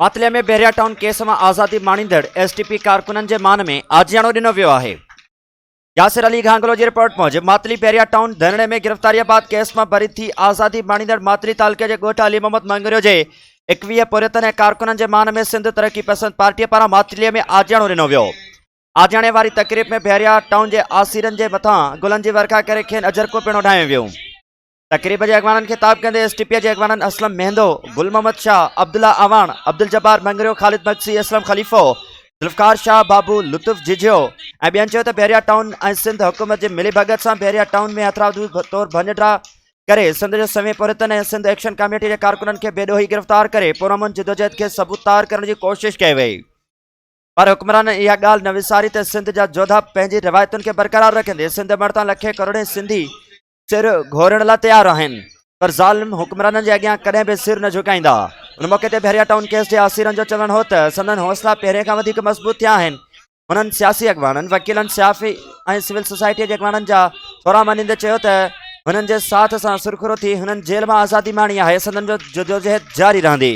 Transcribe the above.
मातलिया में बहरिया town case में आज़ादी माणींदड़ एसटीपी कारकुनन के मान में आजियाणो दिनो वियो है। यासिर अली घांगलो की रिपोर्ट मूजिब मातली बहरिया टाउन धरणे में गिरफ्तारी बाद केस में भरी थी आज़ादी माणींदड़ मातली तालुके के गोठ अली मोहम्मद मंगरियो के 21 पुरियतन कारकुनन के मान में सिंध तरक्की पसंद पार्टी पारा मातलीअ में आजियाणो दिनो वियो। आजियाणे वाली तकरीब में बहरिया टाउन के आसीरन के मथा गुलन की वर्खा करे खेन अजरको पिणो ढायो वियो। तकरीब के अगवानन खिताब कंदे एसटीपी के अगवानन असलम मेहंदो, गुल मोहम्मद शाह, अब्दुल्ला अवान, अब्दुल जब्बार मंगरियो, खालिद मक्सी, असलम खलीफो, जुल्फकार शाह, बाबू लुतुफ जिजियो ऐं ॿियनि चयो त बहरिया टाउन ऐं सिंध हुकूमत जे मिली भगत से बहरिया टाउन में हथरादू तौर भञडरा करे सिंध जो समें पुरियतन ऐं सिंध एक्शन कमेटी के कारकुनन के बेॾोही गिरफ्तार करे पुरअमन जिदोजहद के सबूतार करण की कोशिश कई वई। पर हुक्मरान इहा ॻाल्हि न विसारी त सिंध जा जोधा पंहिंजी रिवायतुनि खे बरक़रार रखंदे सिंध मर्ता लखे करोड़े सिंधी सिर घोरण लाइ तैयार आहिनि, पर ज़ालिम हुक्मराननि जे अॻियां कॾहिं बि सिर न झुकाईंदा। उन मौक़े ते बहरिया टाउन केस जे आसीरनि जो चवणु हो त संदन हौसला पहिरें खां वधीक मज़बूत थिया आहिनि। हुननि सियासी अॻवाननि, वकीलनि, सियाफ़ी ऐं सिविल सोसाइटी जे अॻवाननि जा थोरा मञींदे चयो त हुननि जे साथ सां सुरखुरो थी हुननि जेल मां आज़ादी माणी आहे। संदन जो जदोजहद जारी रहंदी।